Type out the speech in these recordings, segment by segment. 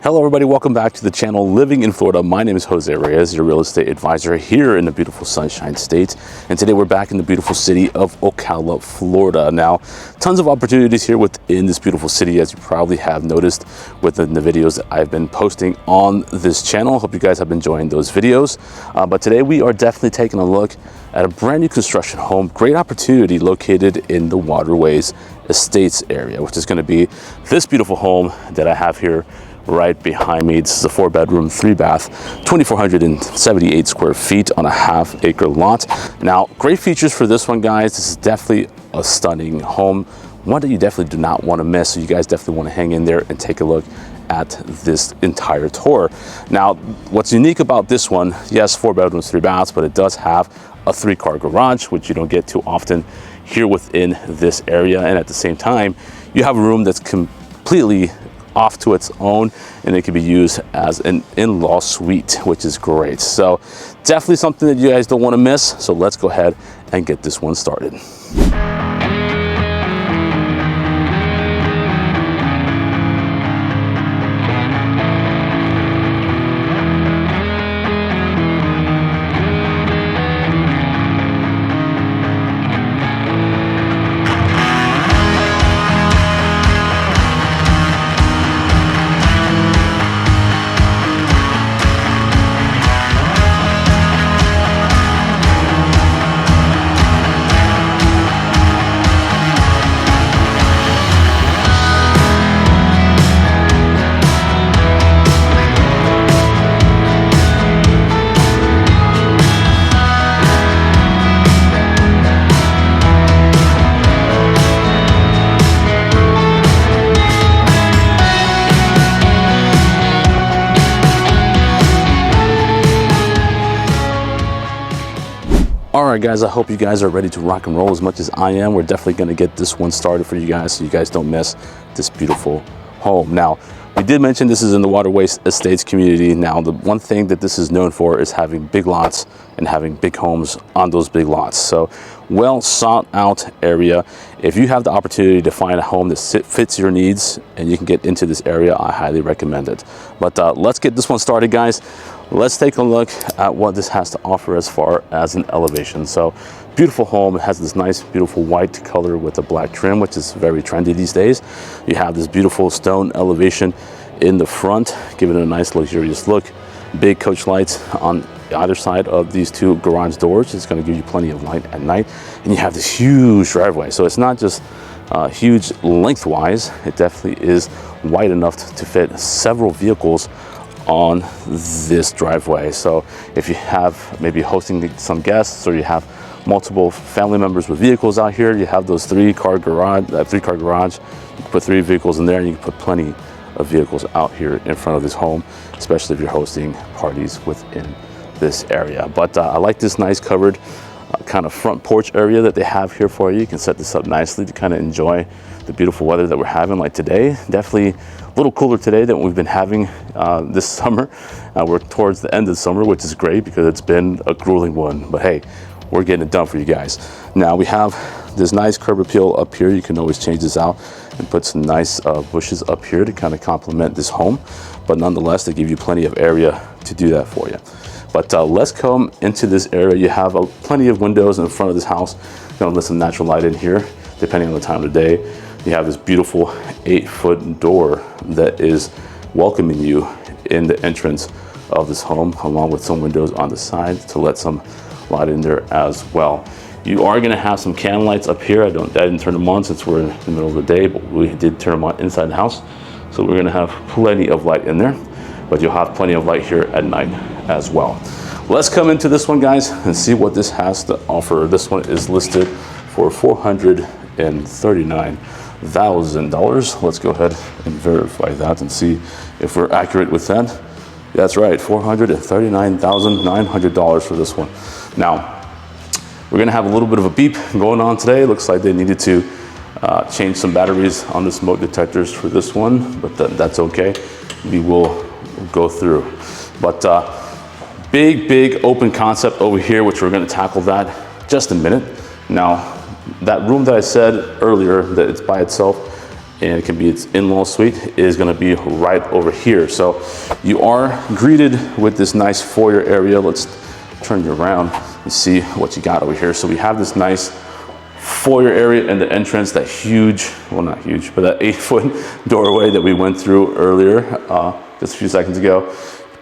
Hello everybody, welcome back to the channel Living in Florida. My name is Jose Reyes, your real estate advisor here in the beautiful Sunshine State. And today we're back in the beautiful city of Ocala, Florida. Now, tons of opportunities here within this beautiful city, as you probably have noticed within the videos that I've been posting on this channel. Hope you guys have been enjoying those videos. But today we are definitely taking a look at a brand new construction home. Great opportunity located in the Waterway Estates area, which is going to be this beautiful home that I have here right behind me. This is a 4-bedroom, 3-bath, 2,478 square feet on a half-acre lot. Now, great features for this one, guys. This is definitely a stunning home, one that you definitely do not want to miss. So you guys definitely want to hang in there and take a look at this entire tour. Now, what's unique about this one, yes, 4 bedrooms, 3 baths, but it does have a 3-car garage, which you don't get too often here within this area. And at the same time, you have a room that's completely off to its own, and it can be used as an in-law suite, which is great. So definitely something that you guys don't want to miss. So let's go ahead and get this one started. All right, guys, I hope you guys are ready to rock and roll as much as I am. We're definitely going to get this one started for you guys so you guys don't miss this beautiful home. Now, we did mention this is in the Waterway Estates community. Now, the one thing that this is known for is having big lots and having big homes on those big lots. So, well sought out area. If you have the opportunity to find a home that fits your needs and you can get into this area, I highly recommend it. But let's get this one started, guys. Let's take a look at what this has to offer as far as an elevation. So, beautiful home. It has this nice, beautiful white color with a black trim, which is very trendy these days. You have this beautiful stone elevation in the front, giving it a nice, luxurious look. Big coach lights on either side of these 2 garage doors. It's going to give you plenty of light at night. And you have this huge driveway. So it's not just huge lengthwise. It definitely is wide enough to fit several vehicles on this driveway. So if you have maybe hosting some guests, or you have multiple family members with vehicles out here, you have those 3-car garage, that 3-car garage, you can put 3 vehicles in there, and you can put plenty of vehicles out here in front of this home, especially if you're hosting parties within this area. But I like this nice covered kind of front porch area that they have here for you. You can set this up nicely to kind of enjoy the beautiful weather that we're having, like today. Definitely a little cooler today than we've been having this summer. We're towards the end of the summer, which is great because it's been a grueling one. But hey, we're getting it done for you guys. Now we have this nice curb appeal up here. You can always change this out and put some nice bushes up here to kind of complement this home. But nonetheless, they give you plenty of area to do that for you. But let's come into this area. You have plenty of windows in front of this house. You're gonna let some natural light in here, depending on the time of the day. You have this beautiful 8-foot door that is welcoming you in the entrance of this home, along with some windows on the side to let some light in there as well. You are gonna have some can lights up here. I didn't turn them on since we're in the middle of the day, but we did turn them on inside the house. So we're gonna have plenty of light in there, but you'll have plenty of light here at night as well. Let's come into this one, guys, and see what this has to offer. This one is listed for $439,000. Let's go ahead and verify that and see if we're accurate with that. That's right, $439,900 for this one. Now, we're gonna have a little bit of a beep going on today. Looks like they needed to change some batteries on the smoke detectors for this one, but that's okay. We will go through. But big open concept over here, which we're gonna tackle that just a minute. Now, that room that I said earlier that it's by itself and it can be its in-law suite, is gonna be right over here. So you are greeted with this nice foyer area. Let's turn you around and see what you got over here. So we have this nice foyer area and the entrance, that huge, well not huge, but that 8-foot doorway that we went through earlier, just a few seconds ago.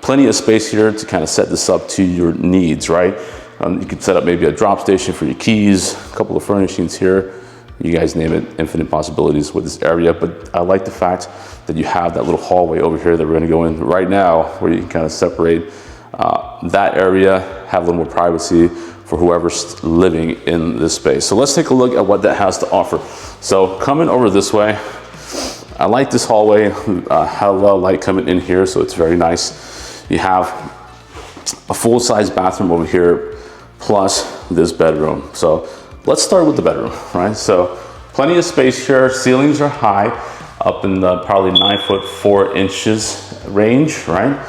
Plenty of space here to kind of set this up to your needs, right? You could set up maybe a drop station for your keys, a couple of furnishings here. You guys name it, infinite possibilities with this area. But I like the fact that you have that little hallway over here that we're gonna go in right now, where you can kind of separate that area, have a little more privacy for whoever's living in this space. So let's take a look at what that has to offer. So coming over this way, I like this hallway, have a lot of light coming in here, so it's very nice. You have a full-size bathroom over here, plus this bedroom. So let's start with the bedroom, right? So plenty of space here. Ceilings are high, up in the probably 9 foot 4 inches range, right?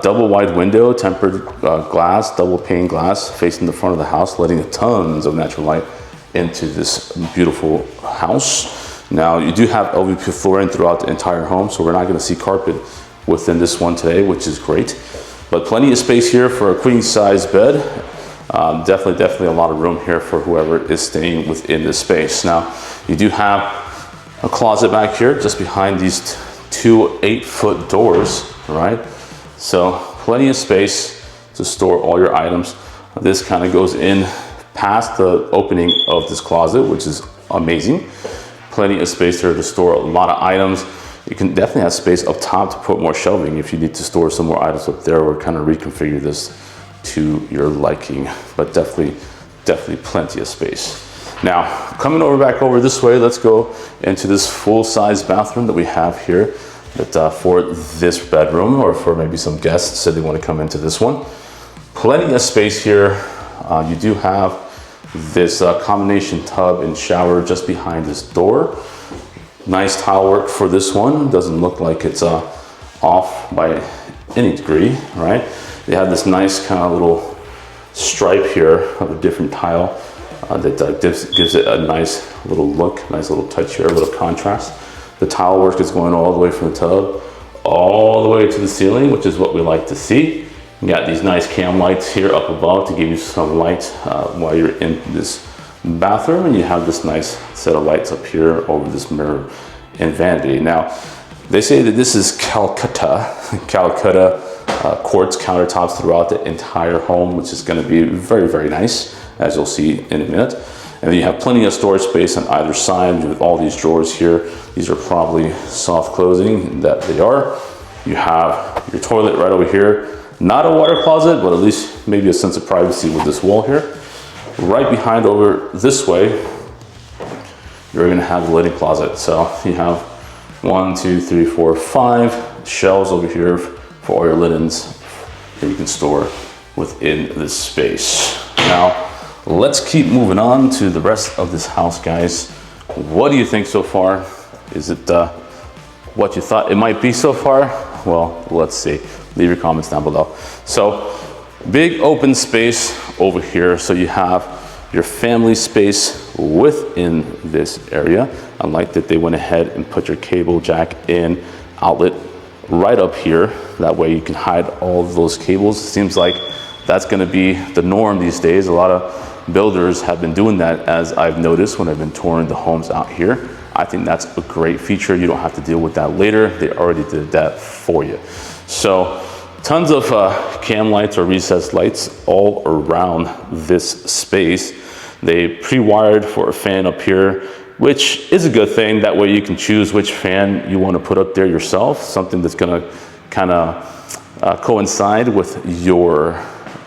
Double wide window, tempered glass, double pane glass facing the front of the house, letting tons of natural light into this beautiful house. Now you do have LVP flooring throughout the entire home, so we're not gonna see carpet within this one today, which is great. But plenty of space here for a queen size bed. Definitely a lot of room here for whoever is staying within this space. Now, you do have a closet back here just behind these 2 8-foot doors, right? So plenty of space to store all your items. This kind of goes in past the opening of this closet, which is amazing. Plenty of space here to store a lot of items. You can definitely have space up top to put more shelving if you need to store some more items up there, or kind of reconfigure this to your liking. But definitely plenty of space. Now, coming back over this way, let's go into this full-size bathroom that we have here, that for this bedroom, or for maybe some guests said they want to come into this one. Plenty of space here. You do have this combination tub and shower just behind this door. Nice tile work for this one. Doesn't look like it's off by any degree, right? They have this nice kind of little stripe here of a different tile that gives it a nice little look, nice little touch here, a little contrast. The tile work is going all the way from the tub all the way to the ceiling, which is what we like to see. You got these nice cam lights here up above to give you some light while you're in this bathroom, and you have this nice set of lights up here over this mirror and vanity. Now, they say that this is Calcutta quartz countertops throughout the entire home, which is going to be very nice, as you'll see in a minute. And then you have plenty of storage space on either side with all these drawers here. These are probably soft closing, that they are. You have your toilet right over here. Not a water closet, but at least maybe a sense of privacy with this wall here. Right behind over this way, you're gonna have the linen closet. So you have 1, 2, 3, 4, 5 shelves over here for all your linens that you can store within this space. Now, let's keep moving on to the rest of this house, guys. What do you think so far? Is it what you thought it might be so far? Well, let's see. Leave your comments down below. So, big open space over here. So you have your family space within this area. I like that they went ahead and put your cable jack in outlet right up here. That way you can hide all of those cables. It seems like that's gonna be the norm these days. A lot of builders have been doing that, as I've noticed when I've been touring the homes out here. I think that's a great feature. You don't have to deal with that later. They already did that for you. So tons of cam lights or recessed lights all around this space. They pre-wired for a fan up here, which is a good thing. That way you can choose which fan you want to put up there yourself, something that's going to kind of coincide with your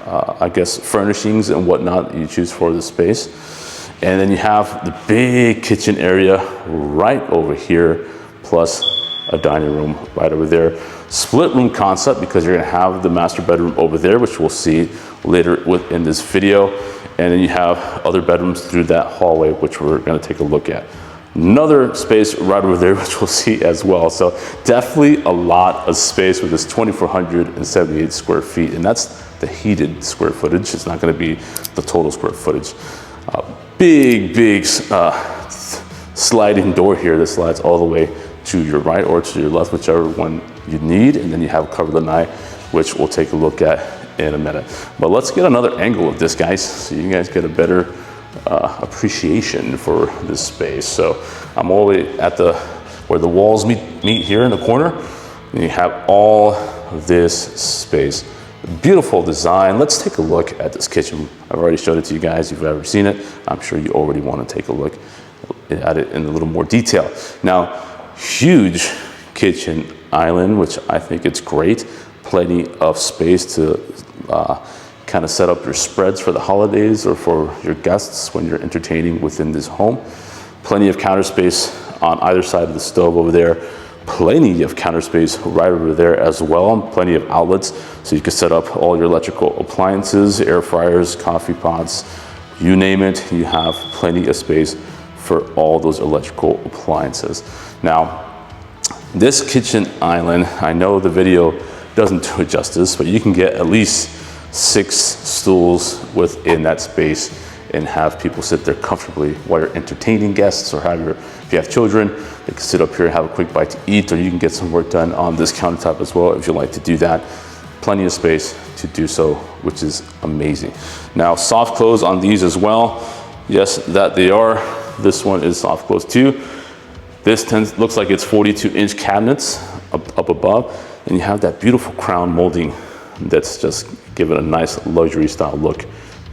I guess furnishings and whatnot that you choose for the space. And then you have the big kitchen area right over here, plus a dining room right over there. Split room concept, because you're gonna have the master bedroom over there, which we'll see later within this video. And then you have other bedrooms through that hallway, which we're gonna take a look at. Another space right over there, which we'll see as well. So definitely a lot of space with this 2,478 square feet, and that's the heated square footage. It's not gonna be the total square footage. Big sliding door here that slides all the way to your right or to your left, whichever one you need. And then you have a covered lanai, which we'll take a look at in a minute. But let's get another angle of this, guys, so you guys get a better appreciation for this space. So I'm all the way at where the walls meet here in the corner, and you have all of this space. Beautiful design. Let's take a look at this kitchen. I've already showed it to you guys. If you've ever seen it, I'm sure you already want to take a look at it in a little more detail. Now, huge kitchen island, which I think it's great. Plenty of space to kind of set up your spreads for the holidays or for your guests when you're entertaining within this home. Plenty of counter space on either side of the stove over there. Plenty of counter space right over there as well. Plenty of outlets, so you can set up all your electrical appliances, air fryers, coffee pots, you name it. You have plenty of space for all those electrical appliances. Now, this kitchen island, I know the video doesn't do it justice, but you can get at least 6 stools within that space and have people sit there comfortably while you're entertaining guests, or if you have children, they can sit up here and have a quick bite to eat, or you can get some work done on this countertop as well if you like to do that. Plenty of space to do so, which is amazing. Now, soft close on these as well. Yes, that they are. This one is soft close too. This looks like it's 42-inch cabinets up above, and you have that beautiful crown molding that's just given a nice luxury style look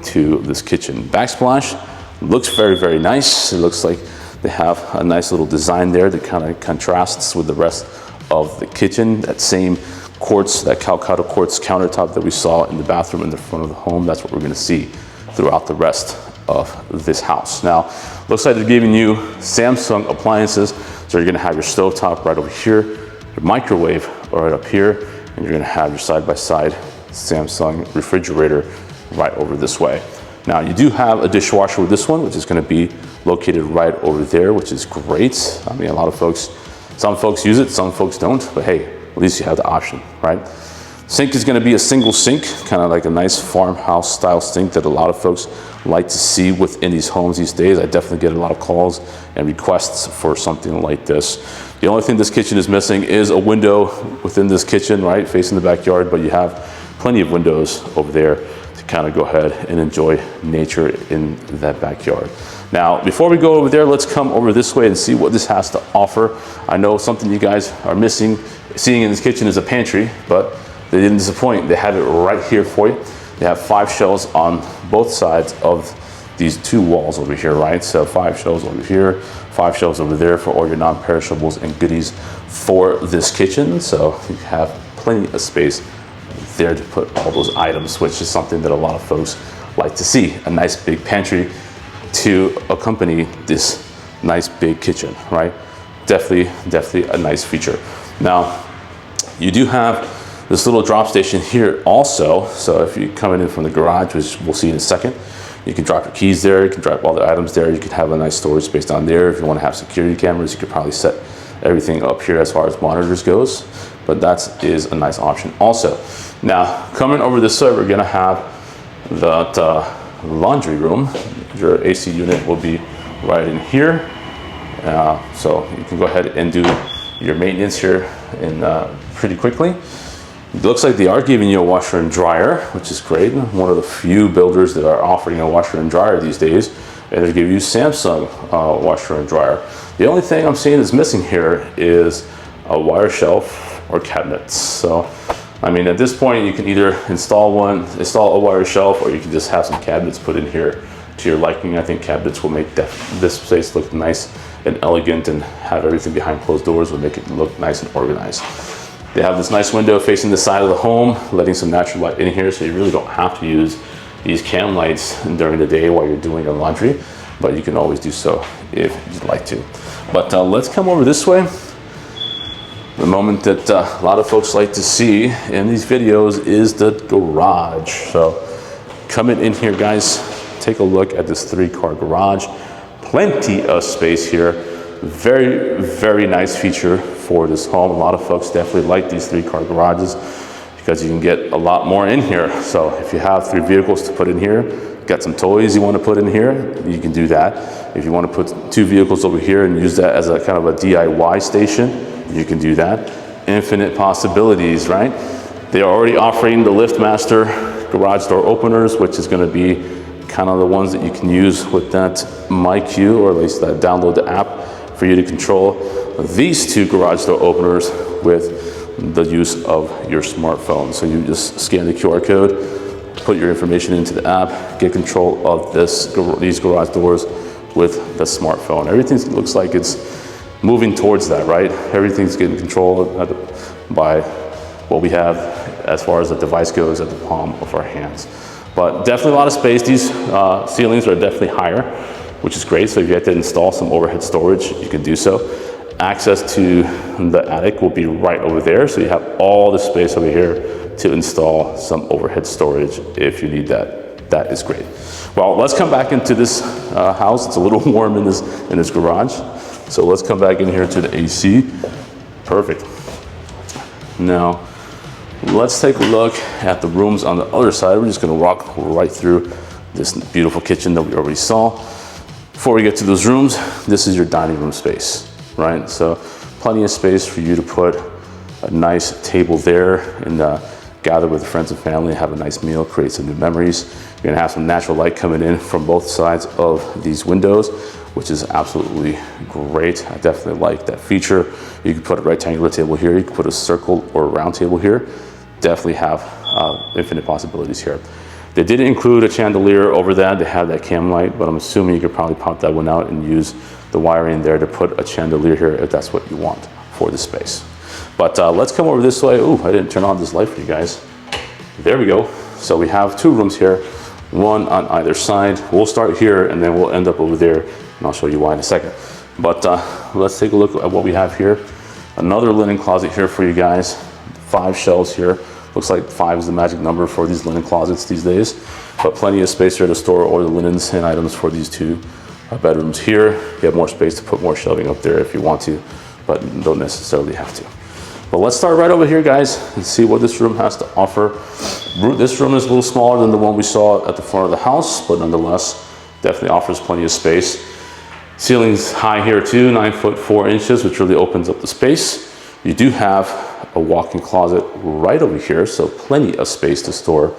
to this kitchen. Backsplash looks very, very nice. It looks like they have a nice little design there that kind of contrasts with the rest of the kitchen. That same quartz, that Calcutta quartz countertop that we saw in the bathroom in the front of the home, that's what we're gonna see throughout the rest of this house. Now, looks like they're giving you Samsung appliances. So you're gonna have your stovetop right over here, your microwave right up here, and you're gonna have your side-by-side Samsung refrigerator right over this way. Now, you do have a dishwasher with this one, which is gonna be located right over there, which is great. I mean, some folks use it, some folks don't, but hey, at least you have the option, right? Sink is gonna be a single sink, kind of like a nice farmhouse style sink that a lot of folks like to see within these homes these days. I definitely get a lot of calls and requests for something like this. The only thing this kitchen is missing is a window within this kitchen, right, facing the backyard, but you have plenty of windows over there to kind of go ahead and enjoy nature in that backyard. Now, before we go over there, let's come over this way and see what this has to offer. I know something you guys are missing, seeing in this kitchen is a pantry, but they didn't disappoint. They have it right here for you. They have 5 shelves on both sides of these 2 walls over here, right? So 5 shelves over here, 5 shelves over there for all your non-perishables and goodies for this kitchen. So you have plenty of space there to put all those items, which is something that a lot of folks like to see. A nice big pantry to accompany this nice big kitchen, right? Definitely a nice feature. Now, you do have this little drop station here also. So if you're coming in from the garage, which we'll see in a second, you can drop your keys there, you can drop all the items there, you can have a nice storage space down there. If you want to have security cameras, you could probably set everything up here as far as monitors goes, but that is a nice option also. Now, coming over this side, we're gonna have that laundry room. Your AC unit will be right in here. So you can go ahead and do your maintenance here pretty quickly. It looks like they are giving you a washer and dryer, which is great. One of the few builders that are offering a washer and dryer these days, and they're giving you Samsung washer and dryer. The only thing I'm seeing is missing here is a wire shelf or cabinets. So, I mean, at this point, you can either install a wire shelf, or you can just have some cabinets put in here to your liking. I think cabinets will make this space look nice and elegant, and have everything behind closed doors will make it look nice and organized. They have this nice window facing the side of the home, letting some natural light in here, so you really don't have to use these cam lights during the day while you're doing your laundry, but you can always do so if you'd like to. But let's come over this way. The moment that a lot of folks like to see in these videos is the garage. So coming in here, guys, take a look at this 3-car garage. Plenty of space here. Very, very nice feature for this home. A lot of folks definitely like these 3-car garages. You because you can get a lot more in here. So if you have 3 vehicles to put in here, got some toys you want to put in here, you can do that. If you want to put 2 vehicles over here and use that as a kind of a DIY station, you can do that. Infinite possibilities, right? They are already offering the LiftMaster garage door openers, which is going to be kind of the ones that you can use with that MyQ, or at least that download the app for you to control these 2 garage door openers with the use of your smartphone. So you just scan the QR code, put your information into the app, get control of these garage doors with the smartphone. Everything looks like it's moving towards that, right? Everything's getting controlled by what we have as far as the device goes at the palm of our hands. But definitely a lot of space. These ceilings are definitely higher, which is great. So if you have to install some overhead storage, you can do so. Access to the attic will be right over there. So you have all the space over here to install some overhead storage if you need that. That is great. Well, let's come back into this house. It's a little warm in this garage. So let's come back in here to the AC. Perfect. Now, let's take a look at the rooms on the other side. We're just gonna walk right through this beautiful kitchen that we already saw. Before we get to those rooms, this is your dining room space, right? So plenty of space for you to put a nice table there and gather with friends and family, have a nice meal, create some new memories. You're gonna have some natural light coming in from both sides of these windows, which is absolutely great. I definitely like that feature. You can put a rectangular table here, you can put a circle or a round table here. Definitely have infinite possibilities here. They did include a chandelier over that. They have that cam light, but I'm assuming you could probably pop that one out and use the wiring there to put a chandelier here if that's what you want for the space. But let's come over this way. Ooh, I didn't turn on this light for you guys. There we go. So we have 2 rooms here, one on either side. We'll start here and then we'll end up over there, and I'll show you why in a second. But let's take a look at what we have here. Another linen closet here for you guys. 5 shelves here. Looks like 5 is the magic number for these linen closets these days, but plenty of space here to store all the linens and items for these 2 bedrooms here. You have more space to put more shelving up there if you want to, but don't necessarily have to. But let's start right over here, guys, and see what this room has to offer. This room is a little smaller than the one we saw at the front of the house, but nonetheless, definitely offers plenty of space. Ceiling's high here too, 9 foot 4 inches, which really opens up the space. You do have a walk-in closet right over here, so plenty of space to store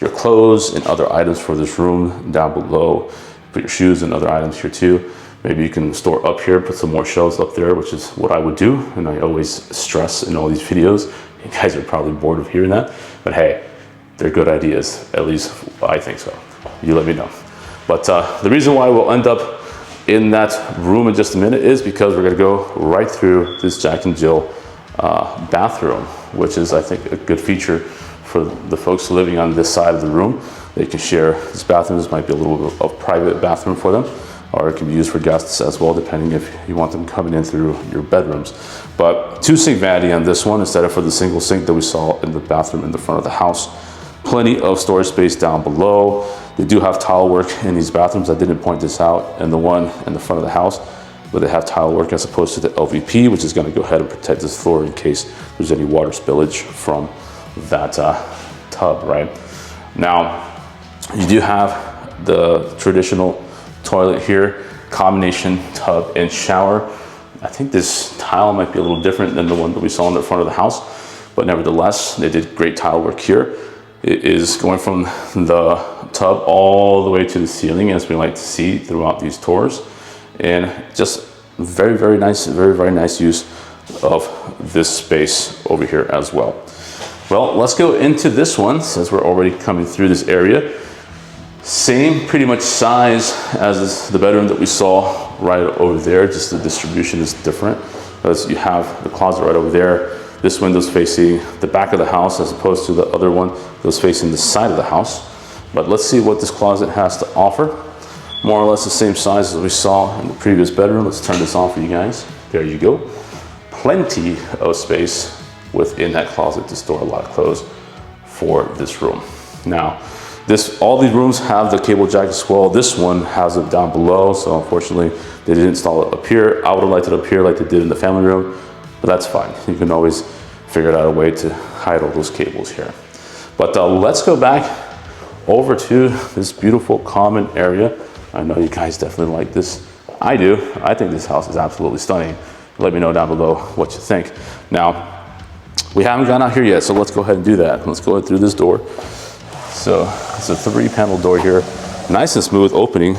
your clothes and other items for this room. Down below, put your shoes and other items here too. Maybe you can store up here, put some more shelves up there, which is what I would do, and I always stress in all these videos. You guys are probably bored of hearing that, but hey, they're good ideas. At least I think so. You let me know. But the reason why we'll end up in that room in just a minute is because we're gonna go right through this Jack and Jill bathroom, which is, I think, a good feature for the folks living on this side of the room. They can share this bathroom. This might be a little bit of private bathroom for them, or it can be used for guests as well, depending if you want them coming in through your bedrooms. But 2 sink vanity on this one instead of for the single sink that we saw in the bathroom in the front of the house. Plenty of storage space down below. They do have tile work in these bathrooms. I didn't point this out in the one in the front of the house, but they have tile work as opposed to the LVP, which is going to go ahead and protect this floor in case there's any water spillage from that tub, right? Now, you do have the traditional toilet here, combination tub and shower. I think this tile might be a little different than the one that we saw in the front of the house, but nevertheless, they did great tile work here. It is going from the tub all the way to the ceiling, as we like to see throughout these tours. And just very, very nice use of this space over here as well. Well, let's go into this one since we're already coming through this area. Same pretty much size as the bedroom that we saw right over there, just the distribution is different because you have the closet right over there. This window's facing the back of the house as opposed to the other one that was facing the side of the house. But let's see what this closet has to offer. More or less the same size as we saw in the previous bedroom. Let's turn this on for you guys. There you go. Plenty of space within that closet to store a lot of clothes for this room. Now, all these rooms have the cable jack as well. This one has it down below, so unfortunately they didn't install it up here. I would have liked it up here like they did in the family room, but that's fine. You can always figured out a way to hide all those cables here. But let's go back over to this beautiful common area. I know you guys definitely like this. I do. I think this house is absolutely stunning. Let me know down below what you think. Now, we haven't gone out here yet, so let's go ahead and do that. Let's go through this door. So it's a 3-panel door here. Nice and smooth opening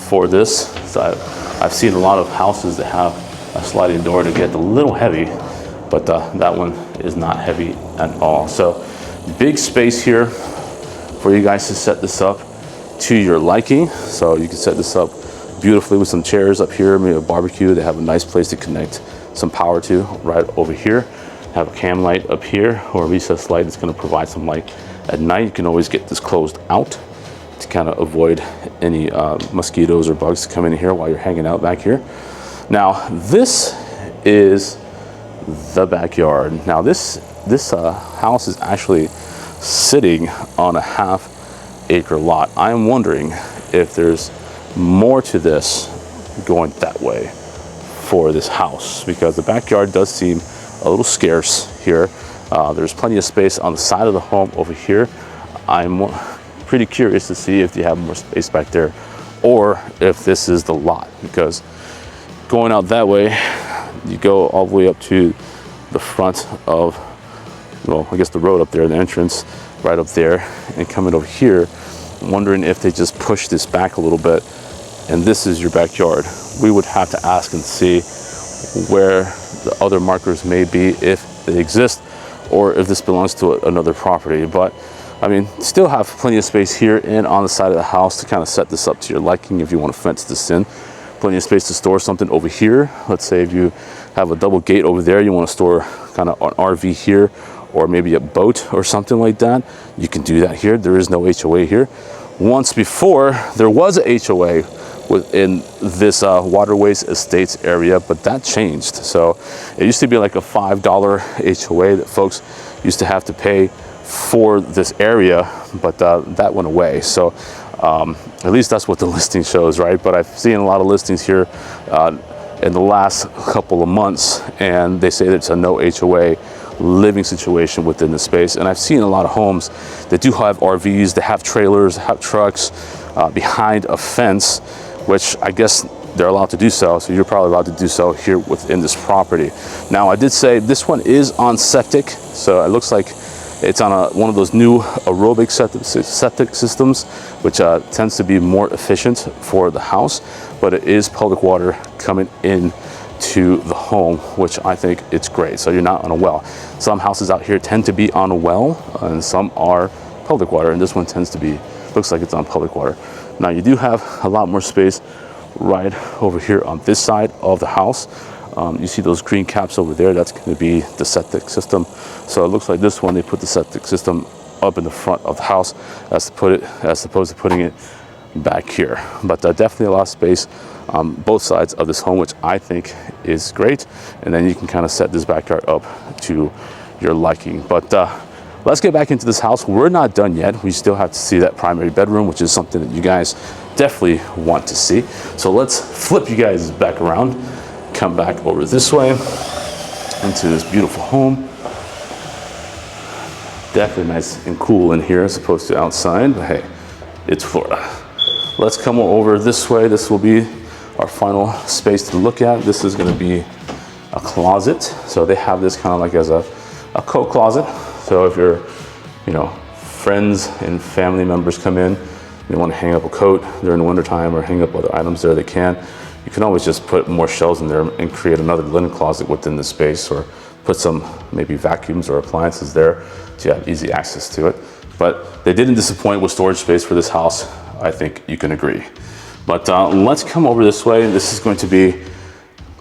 for this. So I've seen a lot of houses that have a sliding door to get a little heavy, but that one is not heavy at all. So big space here for you guys to set this up to your liking. So you can set this up beautifully with some chairs up here, maybe a barbecue. They have a nice place to connect some power to right over here. Have a cam light up here, or a recessed light that's going to provide some light at night. You can always get this closed out to kind of avoid any mosquitoes or bugs to come in here while you're hanging out back here. Now this is the backyard. Now this house is actually sitting on a half-acre lot. I'm wondering if there's more to this going that way for this house, because the backyard does seem a little scarce here. There's plenty of space on the side of the home over here. I'm pretty curious to see if you have more space back there, or if this is the lot, because going out that way, you go all the way up to the front of, well, I guess the road up there, the entrance right up there, and coming over here. I'm wondering if they just push this back a little bit and this is your backyard. We would have to ask and see where the other markers may be, if they exist, or if this belongs to another property. But I mean, still have plenty of space here and on the side of the house to kind of set this up to your liking if you want to fence this in. Plenty of space to store something over here. Let's say if you have a double gate over there, you want to store kind of an RV here, or maybe a boat or something like that. You can do that here. There is no HOA here. Once before, there was a HOA within this Waterway Estates area, but that changed. So it used to be like a $5 HOA that folks used to have to pay for this area, but that went away. So at least that's what the listing shows, right? But I've seen a lot of listings here in the last couple of months, and they say that it's a no HOA living situation within the space. And I've seen a lot of homes that do have RVs, that have trailers, have trucks behind a fence, which I guess they're allowed to do so. So you're probably allowed to do so here within this property. Now, I did say this one is on septic, so it looks like it's on one of those new aerobic septic systems, which tends to be more efficient for the house, but it is public water coming in to the home, which I think it's great. So you're not on a well. Some houses out here tend to be on a well, and some are public water, and this one tends to be, looks like it's on public water. Now you do have a lot more space right over here on this side of the house. You see those green caps over there, that's going to be the septic system. So it looks like this one, they put the septic system up in the front of the house as opposed to putting it back here. But definitely a lot of space on both sides of this home, which I think is great. And then you can kind of set this backyard up to your liking. But let's get back into this house. We're not done yet. We still have to see that primary bedroom, which is something that you guys definitely want to see. So let's flip you guys back around, come back over this way into this beautiful home. Definitely nice and cool in here as opposed to outside, but hey, it's Florida. Let's come over this way. This will be our final space to look at. This is going to be a closet. So they have this kind of like as a coat closet. So if your, friends and family members come in, they want to hang up a coat during the wintertime or hang up other items there, they can. You can always just put more shelves in there and create another linen closet within the space, or put some maybe vacuums or appliances there to have easy access to it. But they didn't disappoint with storage space for this house. I think you can agree. But let's come over this way. This is going to be,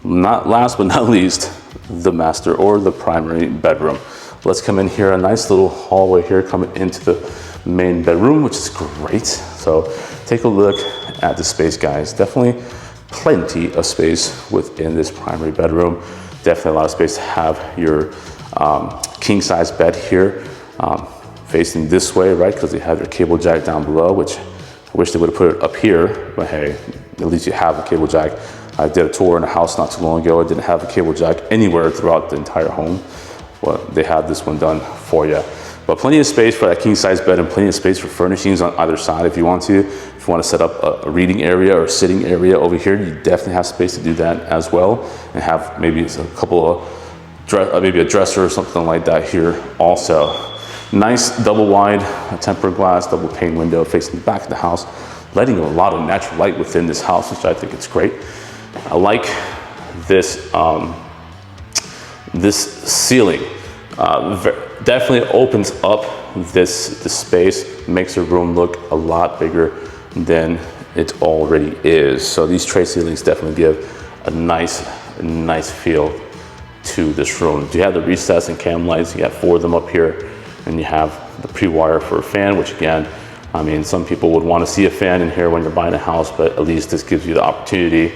not last but not least, the master or the primary bedroom. Let's come in here, a nice little hallway here coming into the main bedroom, which is great. So take a look at the space, guys. Definitely plenty of space within this primary bedroom. Definitely a lot of space to have your king size bed here facing this way, right? Because they have your cable jack down below, which I wish they would have put it up here, but hey, at least you have a cable jack. I did a tour in a house not too long ago. I didn't have a cable jack anywhere throughout the entire home. well, they have this one done for you. But plenty of space for that king size bed and plenty of space for furnishings on either side if you want to. If you want to set up a reading area or sitting area over here, you definitely have space to do that as well. And have maybe a couple of, maybe a dresser or something like that here also. Nice double wide tempered glass, double pane window facing the back of the house, letting a lot of natural light within this house, which I think is great. I like this, this ceiling. Definitely opens up this space, makes the room look a lot bigger than it already is. So these tray ceilings definitely give a nice feel to this room. You have the recess and cam lights, you have 4 of them up here, and you have the pre-wire for a fan, which again, I mean, some people would want to see a fan in here when you're buying a house, but at least this gives you the opportunity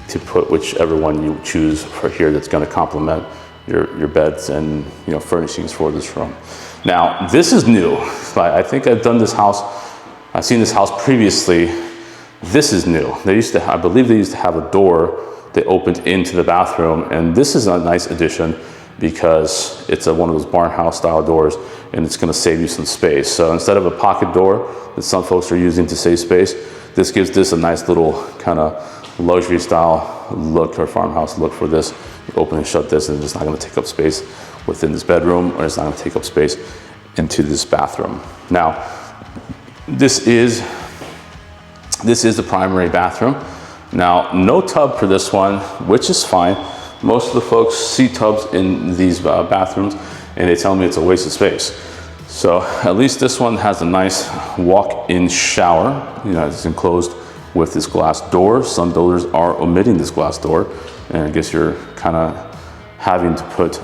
to put whichever one you choose for here that's going to complement your beds and, you know, furnishings for this room. Now, this is new. I think I've done this house, I've seen this house previously. This is new. They used to, I believe they used to have a door that opened into the bathroom, and this is a nice addition because it's one of those barn house style doors, and it's going to save you some space. So instead of a pocket door that some folks are using to save space, this gives this a nice little kind of luxury style look or farmhouse look for this. You open and shut this, and it's not going to take up space within this bedroom, or it's not going to take up space into this bathroom. Now, this is the primary bathroom. Now, no tub for this one, which is fine. Most of the folks see tubs in these bathrooms, and they tell me it's a waste of space. So at least this one has a nice walk-in shower. You know, it's enclosed with this glass door. Some builders are omitting this glass door, and I guess you're kind of having to put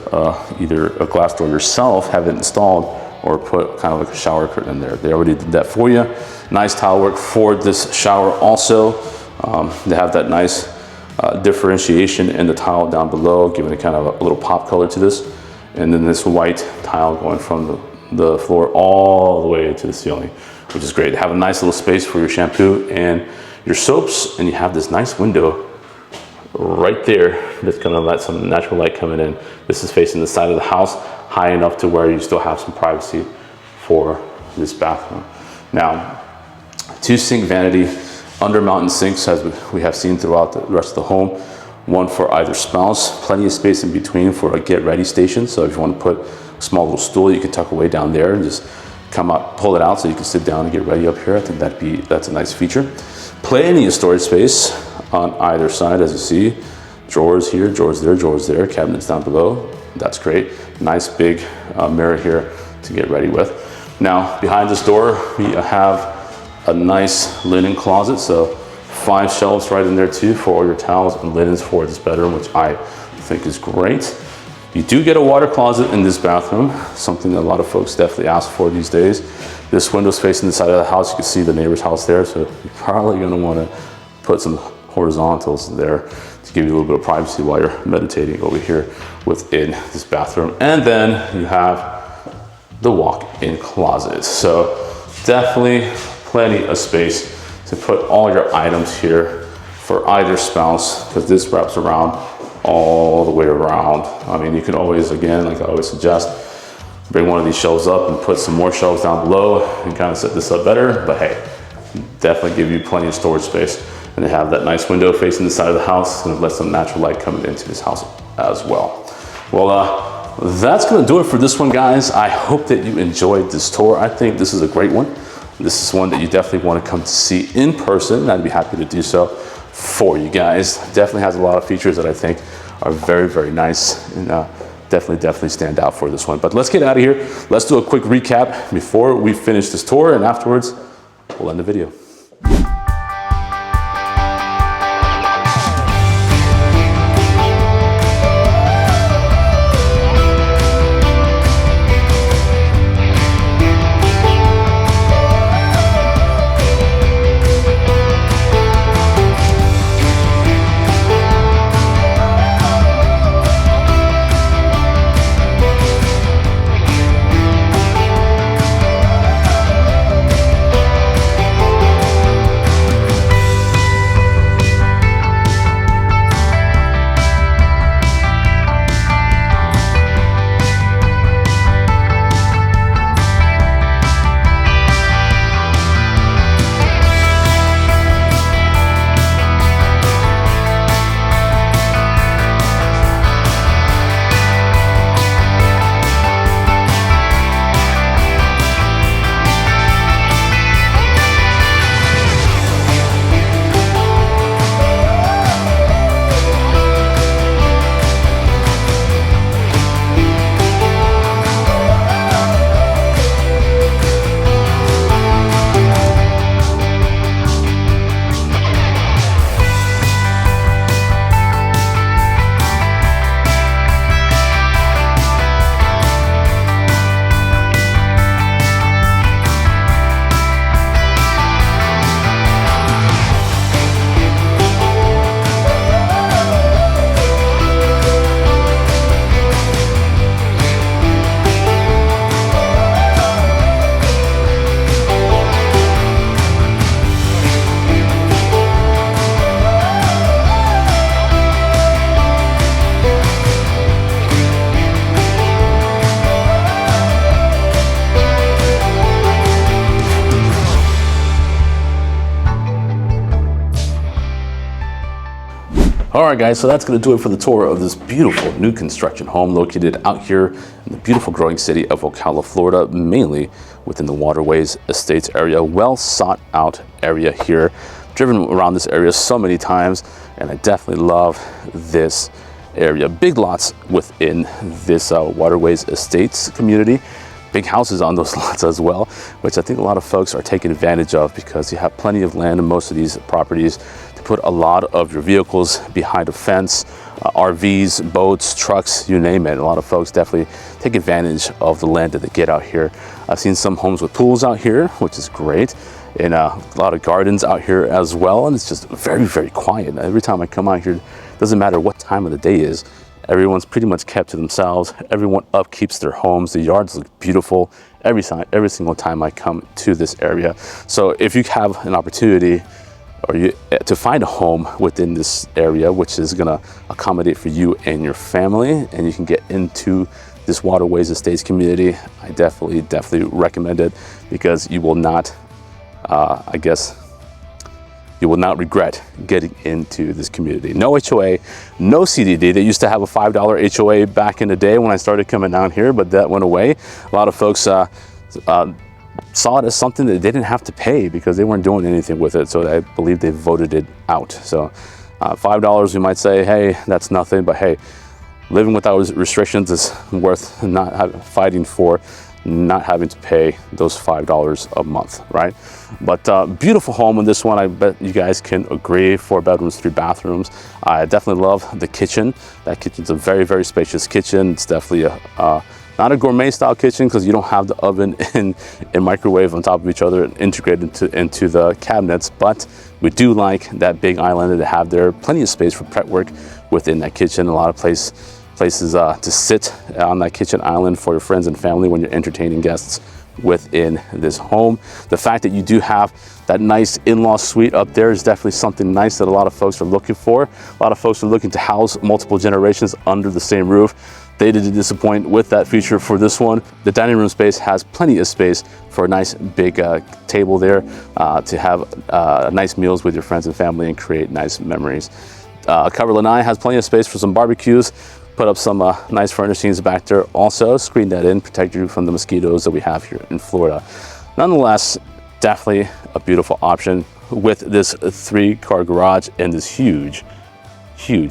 either a glass door yourself, have it installed, or put kind of like a shower curtain in there. They already did that for you. Nice tile work for this shower also. They have that nice differentiation in the tile down below, giving it kind of a little pop color to this. And then this white tile going from the floor all the way to the ceiling, which is great. They have a nice little space for your shampoo and your soaps, and you have this nice window right there that's gonna let some natural light coming in. This is facing the side of the house, high enough to where you still have some privacy for this bathroom. Now, 2 sink vanity, under mountain sinks, as we have seen throughout the rest of the home. One for either spouse, plenty of space in between for a get ready station. So if you want to put a small little stool, you can tuck away down there and just come out, pull it out so you can sit down and get ready up here. I think that's a nice feature. Plenty of storage space on either side, as you see. Drawers here, drawers there, cabinets down below. That's great. Nice big mirror here to get ready with. Now, behind this door, we have a nice linen closet. So 5 shelves right in there too for all your towels and linens for this bedroom, which I think is great. You do get a water closet in this bathroom, something that a lot of folks definitely ask for these days. This window's facing the side of the house. You can see the neighbor's house there, so you're probably gonna wanna put some horizontals there to give you a little bit of privacy while you're meditating over here within this bathroom. And then you have the walk-in closet. So definitely plenty of space to put all your items here for either spouse, because this wraps around all the way around. I mean, you can always, again, like I always suggest, bring one of these shelves up and put some more shelves down below and kind of set this up better. But hey, definitely give you plenty of storage space. And they have that nice window facing the side of the house and let some natural light come into this house as well. Well, that's gonna do it for this one, guys. I hope that you enjoyed this tour. I think this is a great one. This is one that you definitely want to come to see in person. I'd be happy to do so for you guys. Definitely has a lot of features that I think are very, very nice, and definitely stand out for this one. But let's get out of here. Let's do a quick recap before we finish this tour, and afterwards, we'll end the video. All right, guys, so that's going to do it for the tour of this beautiful new construction home located out here in the beautiful growing city of Ocala, Florida, mainly within the Waterways Estates area. Well sought out area here. Driven around this area so many times, and I definitely love this area. Big lots within this Waterways Estates community. Big houses on those lots as well, which I think a lot of folks are taking advantage of because you have plenty of land in most of these properties to put a lot of your vehicles behind a fence, RVs, boats, trucks, you name it. A lot of folks definitely take advantage of the land that they get out here. I've seen some homes with pools out here, which is great, and a lot of gardens out here as well, and it's just very, very quiet. Every time I come out here, it doesn't matter what time of the day is, everyone's pretty much kept to themselves. Everyone upkeeps their homes. The yards look beautiful every single time I come to this area. So if you have an opportunity to find a home within this area, which is gonna accommodate for you and your family, and you can get into this Waterways Estates community, I definitely recommend it, because you will not, you will not regret getting into this community. No HOA, no CDD. They used to have a $5 HOA back in the day when I started coming down here, but that went away. A lot of folks saw it as something that they didn't have to pay because they weren't doing anything with it. So I believe they voted it out. So $5, you might say, hey, that's nothing, but hey, living without restrictions is worth fighting for, not having to pay those $5 a month, right? But beautiful home in this one. I bet you guys can agree. 4 bedrooms, 3 bathrooms. I definitely love the kitchen. That kitchen's a very, very spacious kitchen. It's definitely not a gourmet style kitchen because you don't have the oven and microwave on top of each other integrated into the cabinets, but we do like that big island to have there. Plenty of space for prep work within that kitchen. A lot of places to sit on that kitchen island for your friends and family when you're entertaining guests within this home. The fact that you do have that nice in-law suite up there is definitely something nice that a lot of folks are looking for. A lot of folks are looking to house multiple generations under the same roof. They didn't disappoint with that feature for this one. The dining room space has plenty of space for a nice big table there to have nice meals with your friends and family and create nice memories. Cover Lanai has plenty of space for some barbecues. Put up some nice furnishings back there also. Screen that in, protect you from the mosquitoes that we have here in Florida. Nonetheless, definitely a beautiful option with this 3-car garage and this huge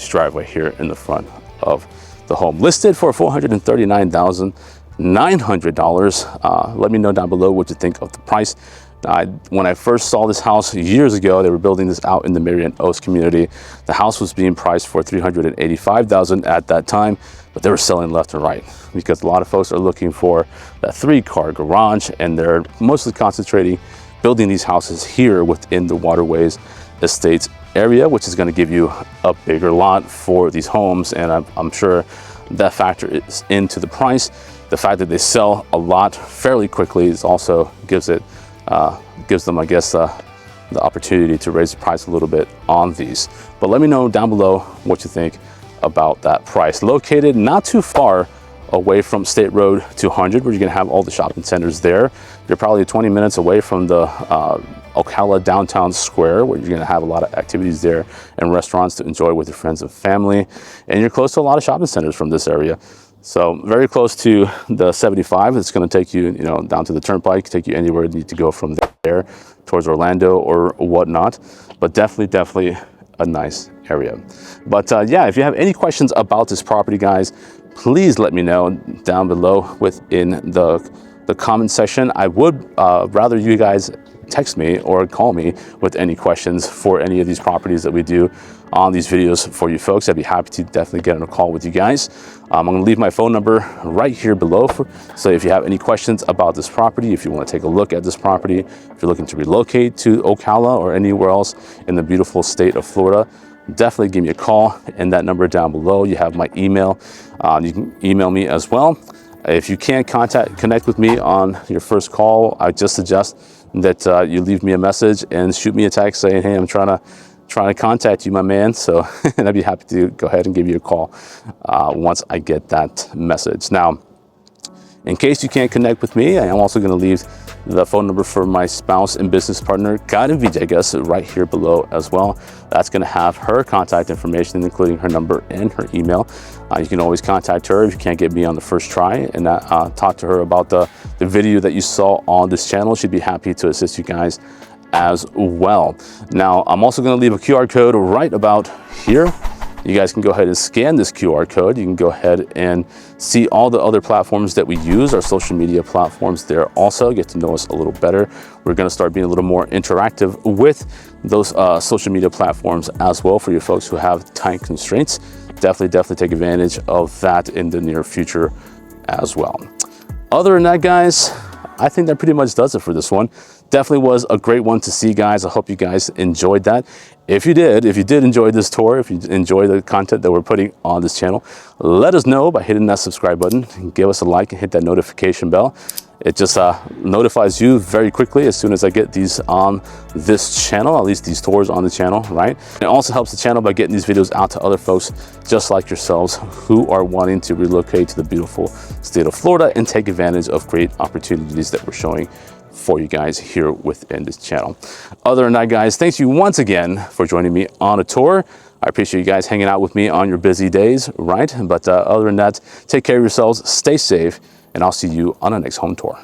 driveway here in the front of the home. Listed for $439,900. Let me know down below what you think of the price. When I first saw this house years ago, they were building this out in the Marion Oaks community. The house was being priced for $385,000 at that time, but they were selling left and right because a lot of folks are looking for that 3-car garage, and they're mostly concentrating building these houses here within the Waterways Estates area, which is going to give you a bigger lot for these homes, and I'm sure that factor is into the price. The fact that they sell a lot fairly quickly is also gives them, I guess, the opportunity to raise the price a little bit on these. But let me know down below what you think about that price. Located not too far away from State Road 200, where you're gonna have all the shopping centers there. You're probably 20 minutes away from the Ocala downtown square, where you're gonna have a lot of activities there and restaurants to enjoy with your friends and family. And you're close to a lot of shopping centers from this area. So very close to the 75. It's going to take you, down to the turnpike, take you anywhere you need to go from there towards Orlando or whatnot. But definitely a nice area. But yeah, if you have any questions about this property, guys, please let me know down below within the comment section. I would rather you guys text me or call me with any questions for any of these properties that we do on these videos for you folks. I'd be happy to definitely get on a call with you guys. I'm going to leave my phone number right here below. So if you have any questions about this property, if you want to take a look at this property, if you're looking to relocate to Ocala or anywhere else in the beautiful state of Florida, definitely give me a call, and that number down below. You have my email. You can email me as well. If you can't connect with me on your first call, I just suggest that you leave me a message and shoot me a text saying, hey, I'm trying to contact you, my man. So, and I'd be happy to go ahead and give you a call once I get that message. Now, In case you can't connect with me, I am also going to leave the phone number for my spouse and business partner, Karen Villegas, right here below as well. That's going to have her contact information, including her number and her email. You can always contact her if you can't get me on the first try, and talk to her about the video that you saw on this channel. She'd be happy to assist you guys as well. Now, I'm also going to leave a QR code right about here. You guys can go ahead and scan this QR code. You can go ahead and see all the other platforms that we use, our social media platforms there also. Get to know us a little better. We're going to start being a little more interactive with those social media platforms as well for you folks who have time constraints. Definitely take advantage of that in the near future as well. Other than that, guys, I think that pretty much does it for this one. Definitely was a great one to see, guys. I hope you guys enjoyed that. If you did enjoy this tour, if you enjoy the content that we're putting on this channel, let us know by hitting that subscribe button. Give us a like and hit that notification bell. It just notifies you very quickly as soon as I get these on this channel, at least these tours on the channel, right? It also helps the channel by getting these videos out to other folks just like yourselves who are wanting to relocate to the beautiful state of Florida and take advantage of great opportunities that we're showing for you guys here within this channel. Other than that, guys, thanks you once again for joining me on a tour. I appreciate you guys hanging out with me on your busy days, right? But other than that, take care of yourselves, stay safe, and I'll see you on the next home tour.